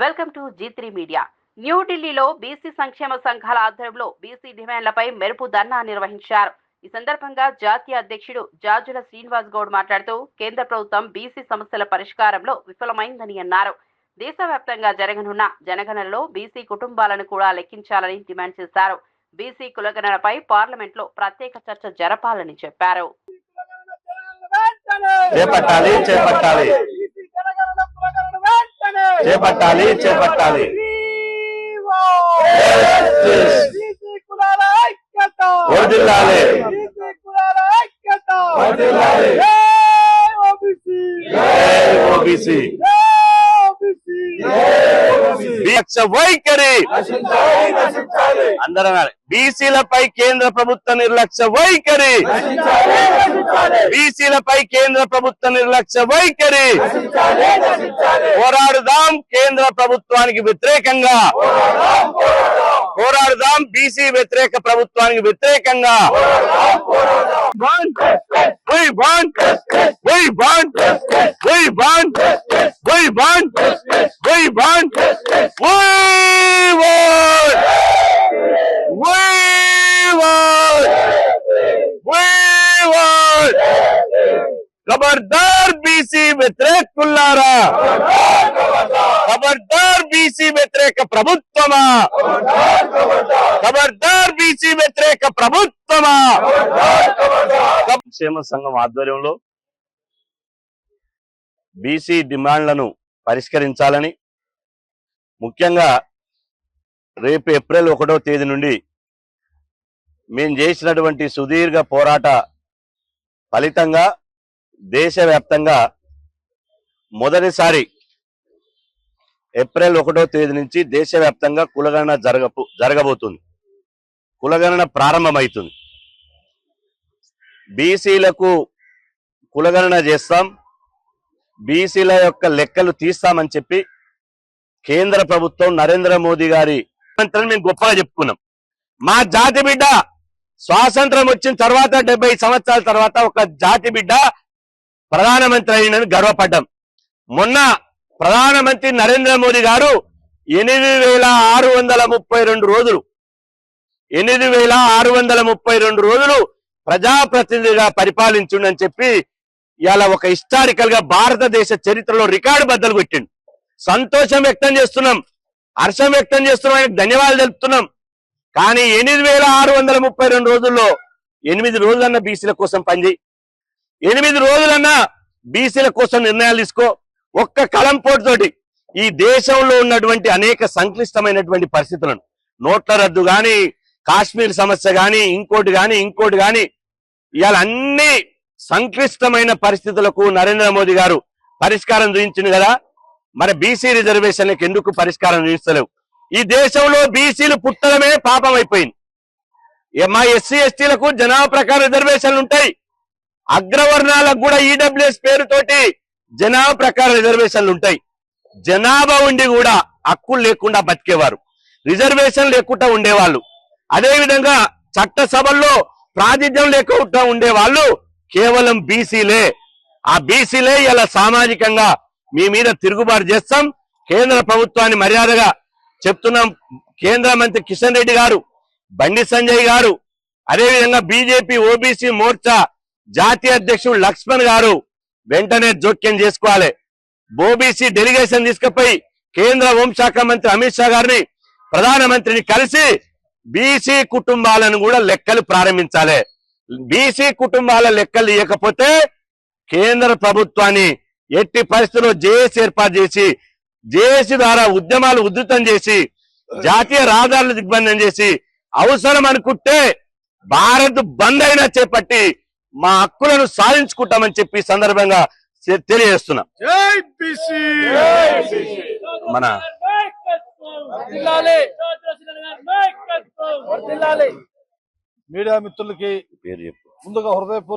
Welcome to G3 media. న్యూఢిల్లీలో BC సంక్షేమ సంఘాల ఆధ్వర్యంలో బీసీ డిమాండ్లపై మెరుపు ధర్నా నిర్వహించారు. ఈ సందర్భంగా జాతీయ అధ్యక్షుడు జాజుల శ్రీనివాస్ గౌడ్ మాట్లాడుతూ కేంద్ర ప్రభుత్వం బీసీ సమస్యల పరిష్కారంలో విఫలమైందని అన్నారు. దేశవ్యాప్తంగా జరగనున్న జనగణనలో బీసీ కుటుంబాలను కూడా లెక్కించాలని డిమాండ్ చేశారు. బీసీ కులగణనపై పార్లమెంట్లో ప్రత్యేక చర్చ జరపాలని చెప్పారు. చేపట్టాలి చేపట్టాలి చేపట్టాలి చేపట్టాలి వర్ధిల్లాలి వర్ధిల్లాలి ఓబీసీ వైఖరి అందరం బీసీలపై కేంద్ర ప్రభుత్వ నిర్లక్ష్య వైఖరి బీసీలపై కేంద్ర ప్రభుత్వ నిర్లక్ష్య వైఖరి పోరాడుదాం కేంద్ర ప్రభుత్వానికి వ్యతిరేకంగా పోరాడుదాం బీసీ వ్యతిరేక ప్రభుత్వానికి వ్యతిరేకంగా We want खबरदार बीसी व्यतिरेक कुल्लारा खबरदार बीसी व्यतिरेक प्रभुत्वमा खबरदार बीसी व्यतिरेक प्रभुत्वमा సంక్షేమ సంఘం ఆధ్వర్యంలో బీసీ డిమాండ్లను పరిష్కరించాలని ముఖ్యంగా రేపు ఏప్రిల్ 1వ తేదీ నుండి మేము చేసినటువంటి సుదీర్ఘ పోరాట ఫలితంగా దేశవ్యాప్తంగా మొదటిసారి ఏప్రిల్ 1వ తేదీ నుంచి దేశవ్యాప్తంగా కులగణన జరగబోతుంది. కులగణన ప్రారంభమవుతుంది. బీసీలకు కులగణన చేస్తాం, బీసీల యొక్క లెక్కలు తీస్తామని చెప్పి కేంద్ర ప్రభుత్వం నరేంద్ర మోదీ గారి మేము గొప్పగా చెప్పుకున్నాం. మా జాతి బిడ్డ స్వాతంత్రం వచ్చిన తర్వాత 70 సంవత్సరాల తర్వాత ఒక జాతి బిడ్డ ప్రధానమంత్రి అయినని గర్వపడ్డాం. మొన్న ప్రధానమంత్రి నరేంద్ర మోదీ గారు 8632 రోజులు 8632 రోజులు ప్రజాప్రతినిధిగా పరిపాలించుండని చెప్పి ఇలా ఒక హిస్టారికల్ గా భారతదేశ చరిత్రలో రికార్డు బద్దలు కొట్టిండు. సంతోషం వ్యక్తం చేస్తున్నాం, హర్షం వ్యక్తం చేస్తున్నాం, ఆయనకు ధన్యవాదాలు తెలుపుతున్నాం. కానీ 8632 రోజుల్లో 8 రోజులన్నా బీసీల కోసం పనిచేయి, 8 రోజులన్నా బీసీల కోసం నిర్ణయాలు తీసుకో. ఒక్క కలంపోటుతోటి ఈ దేశంలో ఉన్నటువంటి అనేక సంక్లిష్టమైనటువంటి పరిస్థితులను, నోట్ల రద్దు గాని, కాశ్మీర్ సమస్య గాని, ఇంకోటి గాని ఇవాళ అన్ని సంక్లిష్టమైన పరిస్థితులకు నరేంద్ర మోదీ గారు పరిష్కారం చూపించింది కదా. మరి బీసీ రిజర్వేషన్లకు ఎందుకు పరిష్కారం చూపిస్తలేవు? ఈ దేశంలో బీసీలు పుట్టడమే పాపం అయిపోయింది. మా ఎస్సీ ఎస్టీలకు జనాభా ప్రకారం రిజర్వేషన్లు ఉంటాయి. అగ్రవర్ణాలకు కూడా ఈడబ్ల్యూఎస్ పేరుతోటి జనాభా ప్రకారం రిజర్వేషన్లు ఉంటాయి. జనాభా ఉండి కూడా హక్కులు లేకుండా బతికేవారు, రిజర్వేషన్ లేకుండా ఉండేవాళ్ళు. అదేవిధంగా చట్టసభల్లో ప్రాతినిధ్యం లేకుండా ఉండేవాళ్ళు కేవలం బీసీలే. ఆ బీసీలే ఇలా సామాజికంగా మీ మీద తిరుగుబాటు చేస్తాం. కేంద్ర ప్రభుత్వాన్ని మర్యాదగా చెప్తున్నాం. కేంద్ర మంత్రి కిషన్ రెడ్డి గారు, బండి సంజయ్ గారు, అదేవిధంగా బీజేపీ ఓబీసీ మోర్చా జాతీయ అధ్యక్షుడు లక్ష్మణ్ గారు వెంటనే జోక్యం చేసుకోవాలి. ఓబీసీ డెలిగేషన్ తీసుకుపోయి కేంద్ర హోంశాఖ మంత్రి అమిత్ షా గారిని, ప్రధానమంత్రిని కలిసి బీసీ కుటుంబాలను కూడా లెక్కలు ప్రారంభించాలి. బీసీ కుటుంబాల లెక్కలు ఇవ్వకపోతే కేంద్ర ప్రభుత్వాన్ని ఎట్టి పరిస్థితుల్లో జేఏసీ ఏర్పాటు చేసి, జేఏసీ ద్వారా ఉద్యమాలు ఉధృతం చేసి, జాతీయ రహదారులు దిగ్బంధం చేసి, అవసరం అనుకుంటే భారత్ బంద్ అయినా చేపట్టి మా హక్కులను సాధించుకుంటామని చెప్పి సందర్భంగా తెలియజేస్తున్నాం. మన మీడియా మిత్రులకి ముందుగా హృదయపూర్వక